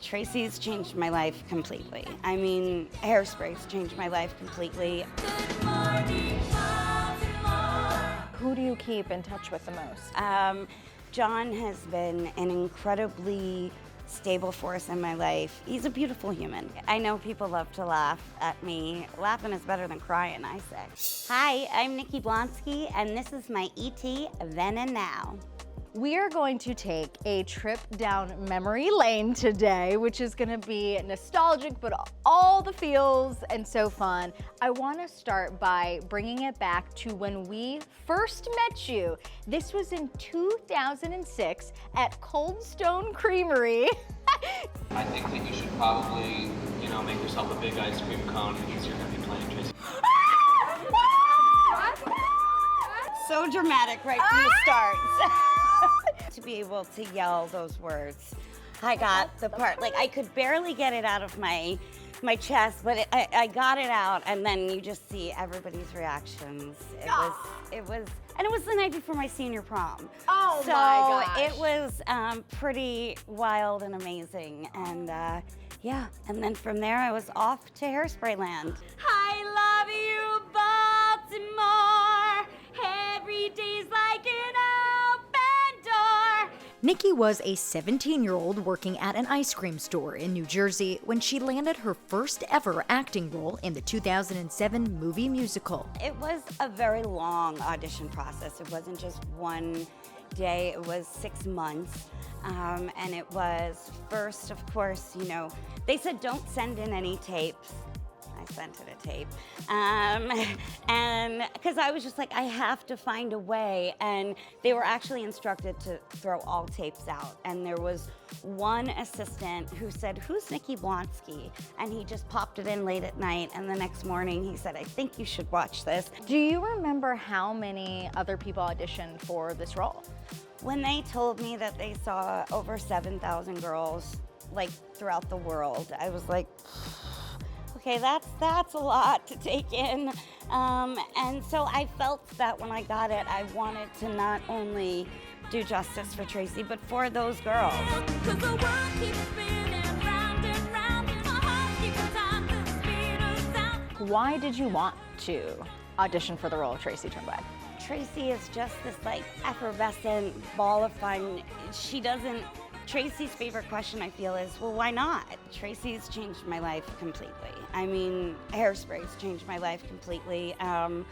Tracy's changed my life completely. I mean, Hairspray's changed my life completely. Who do you keep in touch with the most? John has been an incredibly stable force in my life. He's a beautiful human. I know people love to laugh at me. Laughing is better than crying, I say. Hi, I'm Nikki Blonsky, and this is my ET Then and Now. We are going to take a trip down memory lane today, which is gonna be nostalgic, but all the feels and so fun. I wanna start by bringing it back to when we first met you. This was in 2006 at Cold Stone Creamery. I think that you should probably, make yourself a big ice cream cone because you're gonna be playing Tracy. So dramatic right from the start. To be able to yell those words, I got the part. Like, I could barely get it out of my chest, but I got it out, and then you just see everybody's reactions. It was the night before my senior prom. Oh my gosh. So it was pretty wild and amazing, and yeah. And then from there, I was off to Hairspray land. I love you, Baltimore. Every day's like an open door. Nikki was a 17-year-old working at an ice cream store in New Jersey when she landed her first ever acting role in the 2007 movie musical. It was a very long audition process. It wasn't just one day, it was 6 months. And it was first, of course, they said don't send in any tapes. I sent it a tape. And because I was just like, I have to find a way. And they were actually instructed to throw all tapes out. And there was one assistant who said, who's Nikki Blonsky? And he just popped it in late at night. And the next morning he said, I think you should watch this. Do you remember how many other people auditioned for this role? When they told me that they saw over 7,000 girls, like, throughout the world, I was like, okay, that's a lot to take in. And so I felt that when I got it, I wanted to not only do justice for Tracy, but for those girls. Why did you want to audition for the role of Tracy Turnblad? Tracy is just this like effervescent ball of fun. Tracy's favorite question, I feel, is, well, why not? Tracy's changed my life completely. I mean, Hairspray's changed my life completely. I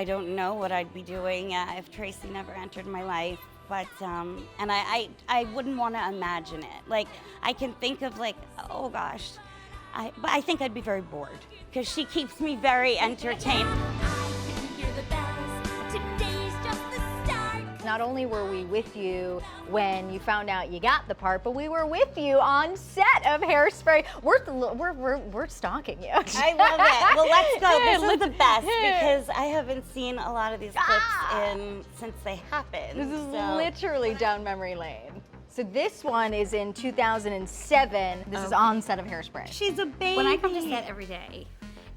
don't know what I'd be doing if Tracy never entered my life, but, and I wouldn't want to imagine it. Like, I can think of like, oh gosh, but I think I'd be very bored, because she keeps me very entertained. Not only were we with you when you found out you got the part, but we were with you on set of Hairspray. We're stalking you. I love it. Well, let's go. This is the best because I haven't seen a lot of these clips since they happened. This is literally down memory lane. So this one is in 2007. This is on set of Hairspray. She's a baby. When I come to set every day,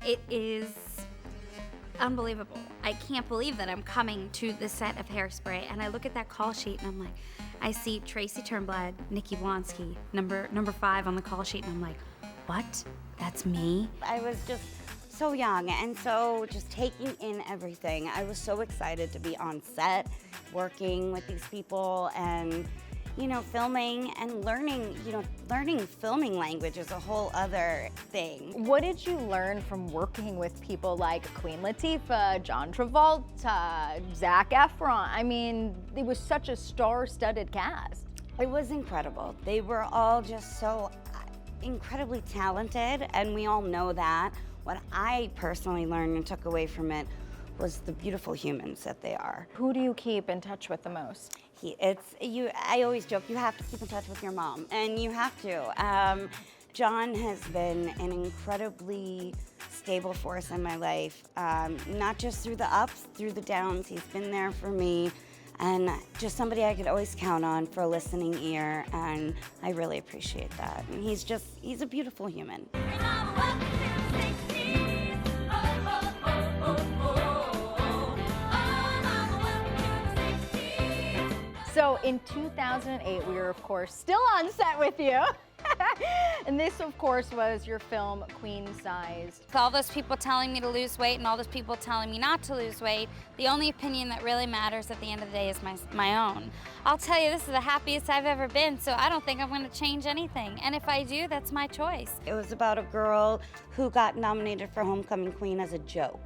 it is unbelievable. I can't believe that I'm coming to the set of Hairspray, and I look at that call sheet and I'm like, I see Tracy Turnblad, Nikki Blonsky, number 5 on the call sheet, and I'm like, what? That's me? I was just so young and so just taking in everything. I was so excited to be on set, working with these people and filming and learning filming language is a whole other thing. What did you learn from working with people like Queen Latifah, John Travolta, Zac Efron? I mean, it was such a star-studded cast. It was incredible. They were all just so incredibly talented, and we all know that. What I personally learned and took away from it was the beautiful humans that they are. Who do you keep in touch with the most? I always joke, you have to keep in touch with your mom, and you have to. John has been an incredibly stable force in my life, not just through the ups, through the downs. He's been there for me, and just somebody I could always count on for a listening ear, and I really appreciate that. And he's a beautiful human. So in 2008, we were of course still on set with you. And this, of course, was your film Queen Sized. With all those people telling me to lose weight and all those people telling me not to lose weight, the only opinion that really matters at the end of the day is my own. I'll tell you, this is the happiest I've ever been, so I don't think I'm gonna change anything. And if I do, that's my choice. It was about a girl who got nominated for Homecoming Queen as a joke.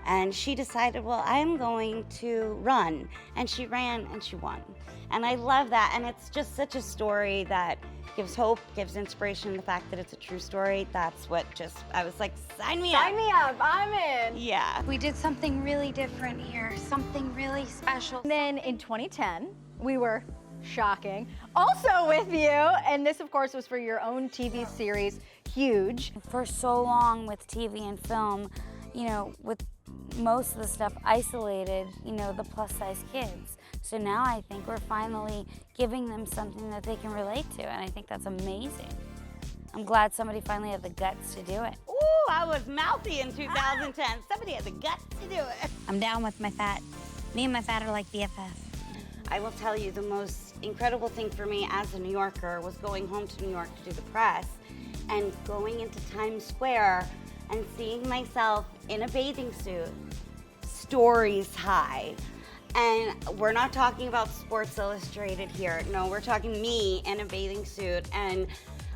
And she decided, well, I'm going to run. And she ran and she won. And I love that. And it's just such a story that gives hope, gives inspiration. The fact that it's a true story, that's what I was like, sign me up. Sign me up, I'm in. Yeah. We did something really different here, something really special. And then in 2010, we were shocking, also with you. And this, of course, was for your own TV series, Huge. For so long with TV and film, you know, with most of the stuff isolated, you know, the plus size kids. So now I think we're finally giving them something that they can relate to, and I think that's amazing. I'm glad somebody finally had the guts to do it. Ooh, I was mouthy in 2010. Somebody had the guts to do it. I'm down with my fat. Me and my fat are like BFF. I will tell you, the most incredible thing for me as a New Yorker was going home to New York to do the press and going into Times Square and seeing myself in a bathing suit, stories high. And we're not talking about Sports Illustrated here. No, we're talking me in a bathing suit. And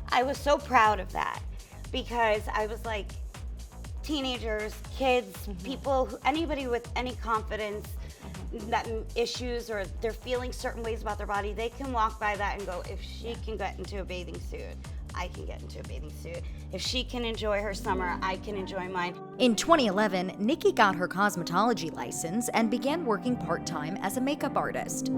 I was so proud of that because I was like, teenagers, kids, people, anybody with any confidence, that issues or they're feeling certain ways about their body, they can walk by that and go, if she can get into a bathing suit, I can get into a bathing suit. If she can enjoy her summer, I can enjoy mine. In 2011, Nikki got her cosmetology license and began working part-time as a makeup artist.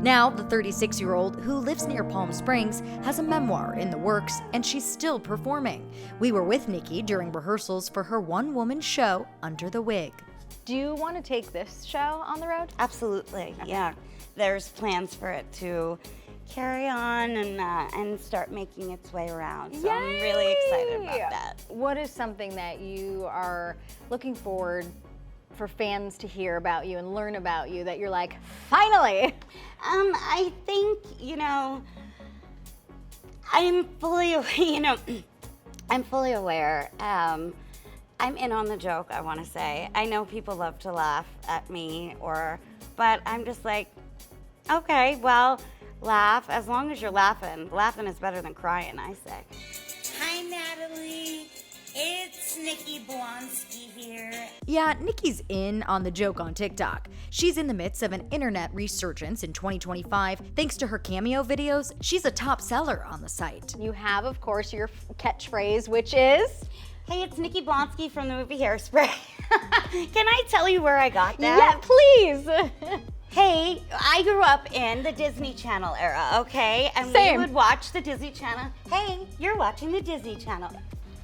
Now, the 36-year-old who lives near Palm Springs has a memoir in the works, and she's still performing. We were with Nikki during rehearsals for her one-woman show, Under the Wig. Do you want to take this show on the road? Absolutely, yeah. There's plans for it to carry on and start making its way around. So I'm really excited about that. What is something that you are looking forward for fans to hear about you and learn about you that you're like, finally? I think, I'm fully, I'm fully aware. I'm in on the joke, I want to say. I know people love to laugh at me, but I'm just like, okay, well, laugh. As long as you're laughing. Laughing is better than crying, I say. Hi, Natalie. It's Nikki Blonsky here. Yeah, Nikki's in on the joke on TikTok. She's in the midst of an internet resurgence in 2025. Thanks to her Cameo videos, she's a top seller on the site. You have, of course, your catchphrase, which is? Hey, it's Nikki Blonsky from the movie Hairspray. Can I tell you where I got that? Yeah, please. Hey, I grew up in the Disney Channel era, okay? And Same. we would watch the Disney Channel. Hey, you're watching the Disney Channel.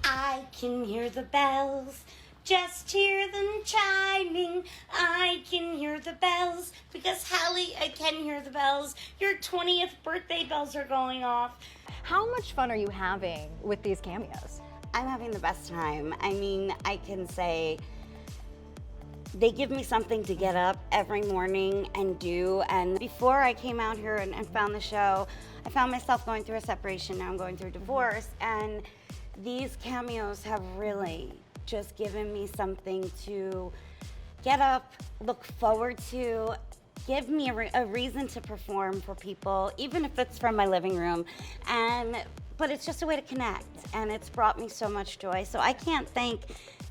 I can hear the bells, just hear them chiming. I can hear the bells, because Hallie, I can hear the bells. Your 20th birthday bells are going off. How much fun are you having with these cameos? I'm having the best time. I mean, I can say they give me something to get up every morning and do. And before I came out here and found the show, I found myself going through a separation. Now I'm going through a divorce. And these cameos have really just given me something to get up, look forward to, give me a reason to perform for people, even if it's from my living room. But it's just a way to connect, and it's brought me so much joy. So I can't thank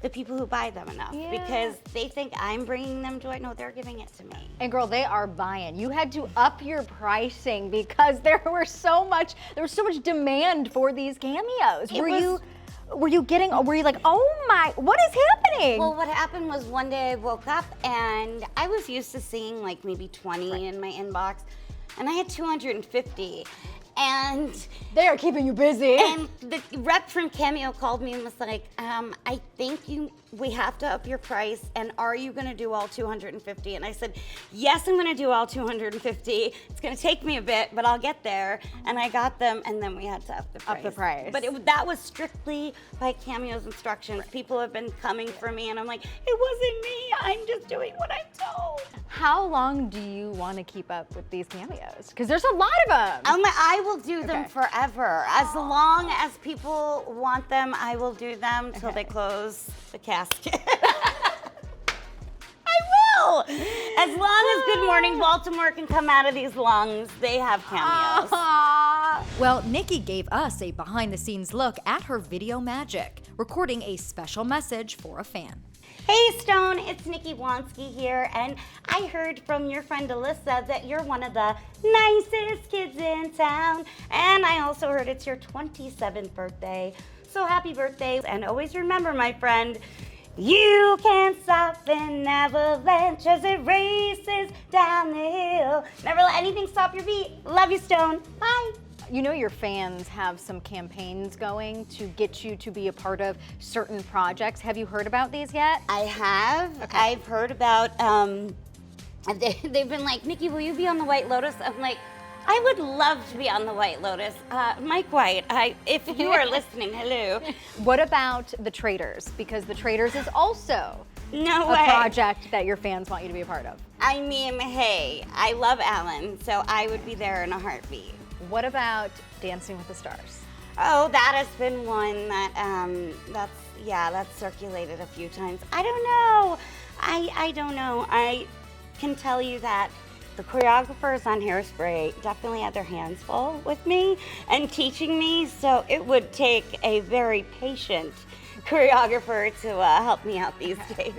the people who buy them enough because they think I'm bringing them joy. No, they're giving it to me. And girl, they are buying. You had to up your pricing because there was so much demand for these cameos. Were you like, oh my, what is happening? Well, what happened was one day I woke up and I was used to seeing like maybe 20 in my inbox, and I had 250. And they are keeping you busy. And the rep from Cameo called me and was like, I think we have to up your price, and are you gonna do all 250? And I said, yes, I'm gonna do all 250. It's gonna take me a bit, but I'll get there. And I got them, and then we had to up the price. Up the price. But that was strictly by Cameo's instructions. People have been coming for me, and I'm like, it wasn't me, I'm just doing what I'm told. How long do you want to keep up with these cameos? Because there's a lot of them. I will do them Okay. forever. As long as people want them, I will do them till they close the casket. I will. As long as Good Morning Baltimore can come out of these lungs, they have cameos. Well, Nikki gave us a behind-the-scenes look at her video magic, recording a special message for a fan. Hey Stone, it's Nikki Blonsky here, and I heard from your friend Alyssa that you're one of the nicest kids in town, and I also heard it's your 27th birthday. So happy birthday, and always remember, my friend, you can't stop an avalanche as it races down the hill. Never let anything stop your beat. Love you, Stone. Bye. You know your fans have some campaigns going to get you to be a part of certain projects. Have you heard about these yet? I have. Okay. I've heard about, they've been like, Nikki, will you be on the White Lotus? I'm like, I would love to be on the White Lotus. Mike White, if you are listening, hello. What about The Traitors? Because The Traitors is also No a way. project that your fans want you to be a part of. I mean, hey, I love Alan, so I would be there in a heartbeat. What about Dancing with the Stars? Oh, that has been one that, that's circulated a few times. I don't know. I don't know. I can tell you that the choreographers on Hairspray definitely had their hands full with me and teaching me, so it would take a very patient choreographer to help me out these days.